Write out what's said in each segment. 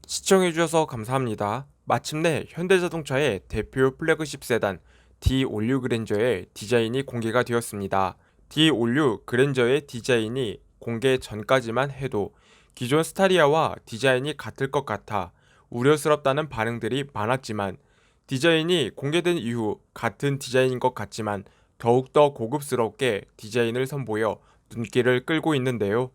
시청해주셔서 감사합니다. 마침내 현대자동차의 대표 플래그십 세단 D56 그랜저의 디자인이 공개가 되었습니다. D56 그랜저의 디자인이 공개 전까지만 해도 기존 스타리아와 디자인이 같을 것 같아 우려스럽다는 반응들이 많았지만, 디자인이 공개된 이후 같은 디자인인 것 같지만 더욱더 고급스럽게 디자인을 선보여 눈길을 끌고 있는데요.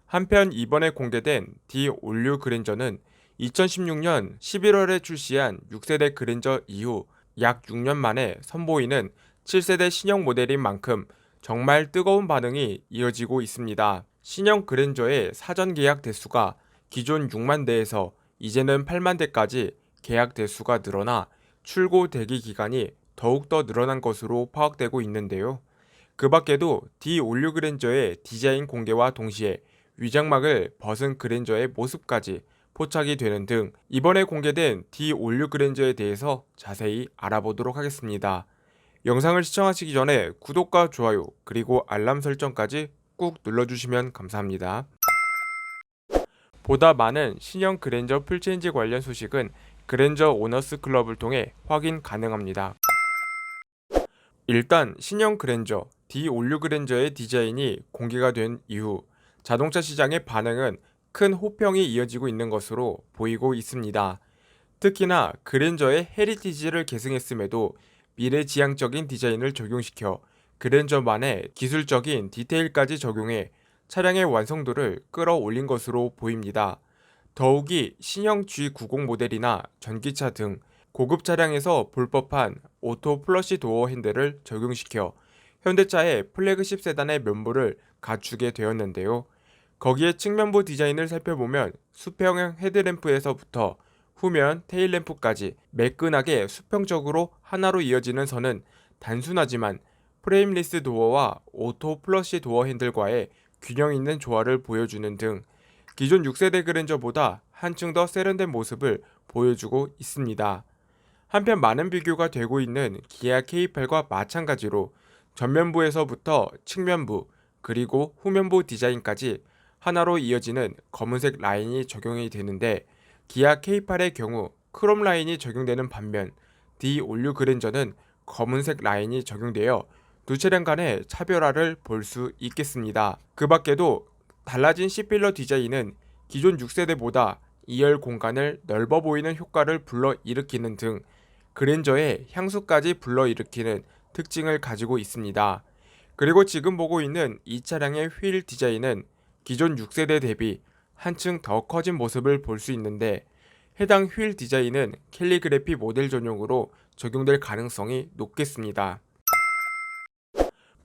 한편 이번에 공개된 D56 그랜저는 2016년 11월에 출시한 6세대 그랜저 이후 약 6년 만에 선보이는 7세대 신형 모델인 만큼 정말 뜨거운 반응이 이어지고 있습니다. 신형 그랜저의 사전 계약 대수가 기존 6만 대에서 이제는 8만 대까지 계약 대수가 늘어나 출고 대기 기간이 더욱더 늘어난 것으로 파악되고 있는데요. 그 밖에도 D56 그랜저의 디자인 공개와 동시에 위장막을 벗은 그랜저의 모습까지 포착이 되는 등 이번에 공개된 D56 그랜저에 대해서 자세히 알아보도록 하겠습니다. 영상을 시청하시기 전에 구독과 좋아요 그리고 알람 설정까지 꾹 눌러주시면 감사합니다. 보다 많은 신형 그랜저 풀체인지 관련 소식은 그랜저 오너스 클럽을 통해 확인 가능합니다. 일단 신형 그랜저 D56 그랜저의 디자인이 공개가 된 이후 자동차 시장의 반응은 큰 호평이 이어지고 있는 것으로 보이고 있습니다. 특히나 그랜저의 헤리티지를 계승했음에도 미래지향적인 디자인을 적용시켜 그랜저만의 기술적인 디테일까지 적용해 차량의 완성도를 끌어올린 것으로 보입니다. 더욱이 신형 G90 모델이나 전기차 등 고급 차량에서 볼 법한 오토 플러시 도어 핸들을 적용시켜 현대차의 플래그십 세단의 면모를 갖추게 되었는데요. 거기에 측면부 디자인을 살펴보면 수평형 헤드램프에서부터 후면 테일램프까지 매끈하게 수평적으로 하나로 이어지는 선은 단순하지만 프레임리스 도어와 오토 플러시 도어 핸들과의 균형 있는 조화를 보여주는 등 기존 6세대 그랜저보다 한층 더 세련된 모습을 보여주고 있습니다. 한편 많은 비교가 되고 있는 기아 K8과 마찬가지로 전면부에서부터 측면부 그리고 후면부 디자인까지 하나로 이어지는 검은색 라인이 적용이 되는데, 기아 K8의 경우 크롬 라인이 적용되는 반면 D56 그랜저는 검은색 라인이 적용되어 두 차량 간의 차별화를 볼 수 있겠습니다. 그 밖에도 달라진 C필러 디자인은 기존 6세대보다 2열 공간을 넓어 보이는 효과를 불러일으키는 등 그랜저의 향수까지 불러일으키는 특징을 가지고 있습니다. 그리고 지금 보고 있는 이 차량의 휠 디자인은 기존 6세대 대비 한층 더 커진 모습을 볼 수 있는데, 해당 휠 디자인은 캘리그래피 모델 전용으로 적용될 가능성이 높겠습니다.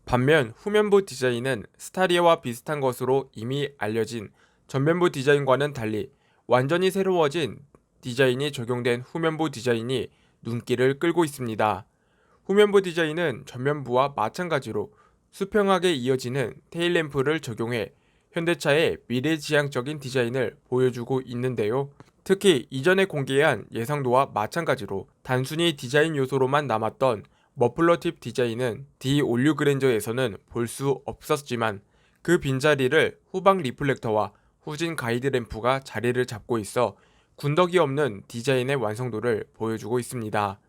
반면 후면부 디자인은 스타리아와 비슷한 것으로 이미 알려진 전면부 디자인과는 달리 완전히 새로워진 디자인이 적용된 후면부 디자인이 눈길을 끌고 있습니다. 후면부 디자인은 전면부와 마찬가지로 수평하게 이어지는 테일램프를 적용해 현대차의 미래지향적인 디자인을 보여주고 있는데요. 특히 이전에 공개한 예상도와 마찬가지로 단순히 디자인 요소로만 남았던 머플러 팁 디자인은 D56 그랜저에서는 볼 수 없었지만, 그 빈자리를 후방 리플렉터와 후진 가이드 램프가 자리를 잡고 있어 군더기 없는 디자인의 완성도를 보여주고 있습니다.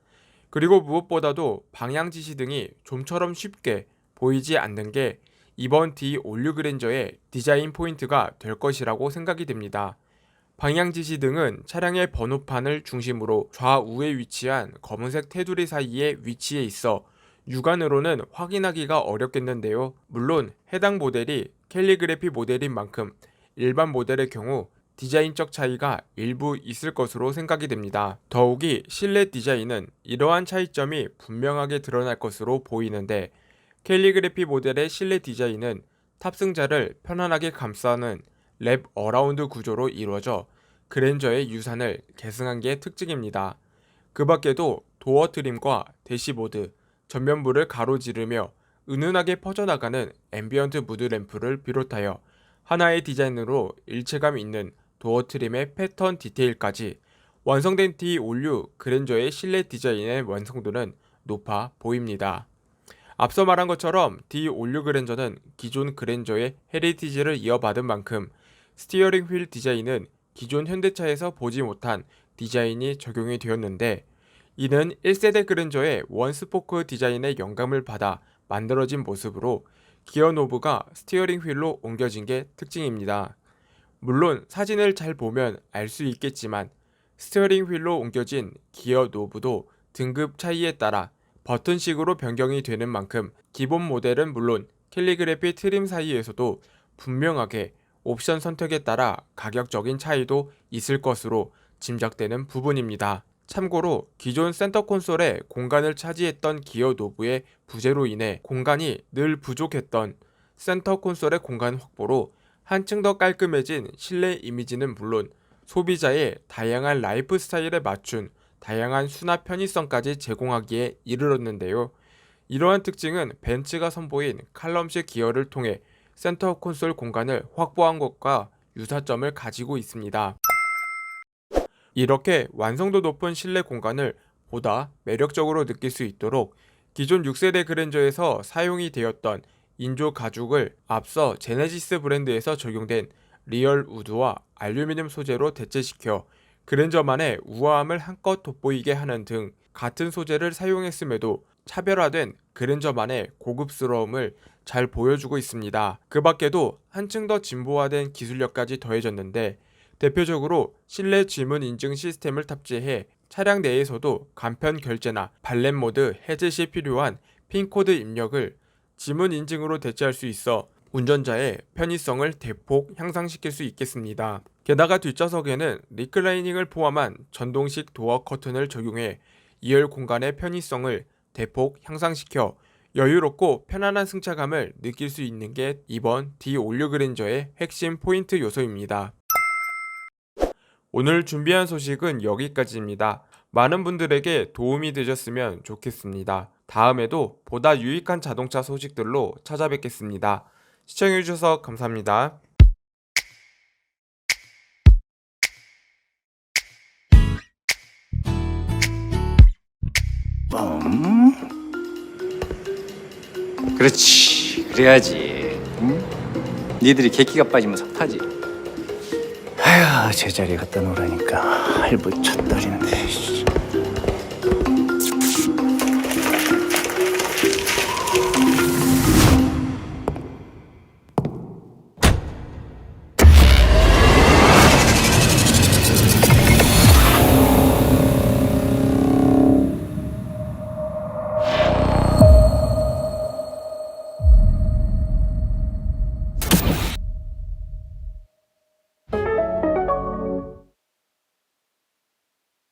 그리고 무엇보다도 방향 지시 등이 좀처럼 쉽게 보이지 않는 게 이번 D56 그랜저의 디자인 포인트가 될 것이라고 생각이 됩니다. 방향 지시 등은 차량의 번호판을 중심으로 좌우에 위치한 검은색 테두리 사이에 위치해 있어 육안으로는 확인하기가 어렵겠는데요. 물론 해당 모델이 캘리그래피 모델인 만큼 일반 모델의 경우 디자인적 차이가 일부 있을 것으로 생각이 됩니다. 더욱이 실내 디자인은 이러한 차이점이 분명하게 드러날 것으로 보이는데, 캘리그래피 모델의 실내 디자인은 탑승자를 편안하게 감싸는 랩 어라운드 구조로 이루어져 그랜저의 유산을 계승한 게 특징입니다. 그 밖에도 도어 트림과 대시보드, 전면부를 가로지르며 은은하게 퍼져나가는 앰비언트 무드 램프를 비롯하여 하나의 디자인으로 일체감 있는 도어 트림의 패턴 디테일까지 완성된 D56 그랜저의 실내 디자인의 완성도는 높아 보입니다. 앞서 말한 것처럼 D56 그랜저는 기존 그랜저의 헤리티지를 이어받은 만큼 스티어링 휠 디자인은 기존 현대차에서 보지 못한 디자인이 적용이 되었는데, 이는 1세대 그랜저의 원스포크 디자인의 영감을 받아 만들어진 모습으로 기어 노브가 스티어링 휠로 옮겨진 게 특징입니다. 물론 사진을 잘 보면 알 수 있겠지만 스티어링 휠로 옮겨진 기어 노브도 등급 차이에 따라 버튼식으로 변경이 되는 만큼 기본 모델은 물론 캘리그래피 트림 사이에서도 분명하게 옵션 선택에 따라 가격적인 차이도 있을 것으로 짐작되는 부분입니다. 참고로 기존 센터 콘솔에 공간을 차지했던 기어 노브의 부재로 인해 공간이 늘 부족했던 센터 콘솔의 공간 확보로 한층 더 깔끔해진 실내 이미지는 물론 소비자의 다양한 라이프 스타일에 맞춘 다양한 수납 편의성까지 제공하기에 이르렀는데요. 이러한 특징은 벤츠가 선보인 칼럼식 기어를 통해 센터 콘솔 공간을 확보한 것과 유사점을 가지고 있습니다. 이렇게 완성도 높은 실내 공간을 보다 매력적으로 느낄 수 있도록 기존 6세대 그랜저에서 사용이 되었던 인조 가죽을 앞서 제네시스 브랜드에서 적용된 리얼 우드와 알루미늄 소재로 대체시켜 그랜저만의 우아함을 한껏 돋보이게 하는 등 같은 소재를 사용했음에도 차별화된 그랜저만의 고급스러움을 잘 보여주고 있습니다. 그 밖에도 한층 더 진보화된 기술력까지 더해졌는데, 대표적으로 실내 지문 인증 시스템을 탑재해 차량 내에서도 간편 결제나 발렛 모드 해제 시 필요한 핀코드 입력을 지문 인증으로 대체할 수 있어 운전자의 편의성을 대폭 향상시킬 수 있겠습니다. 게다가 뒷좌석에는 리클라이닝을 포함한 전동식 도어 커튼을 적용해 2열 공간의 편의성을 대폭 향상시켜 여유롭고 편안한 승차감을 느낄 수 있는 게 이번 D56 그랜저의 핵심 포인트 요소입니다. 오늘 준비한 소식은 여기까지입니다. 많은 분들에게 도움이 되셨으면 좋겠습니다. 다음에도 보다 유익한 자동차 소식들로 찾아뵙겠습니다. 시청해주셔서 감사합니다. 그렇지, 그래야지. 응? 니들이 객기가 빠지면 섭하지. 아휴, 제자리 갖다 놓으라니까 할부 쳤더린데.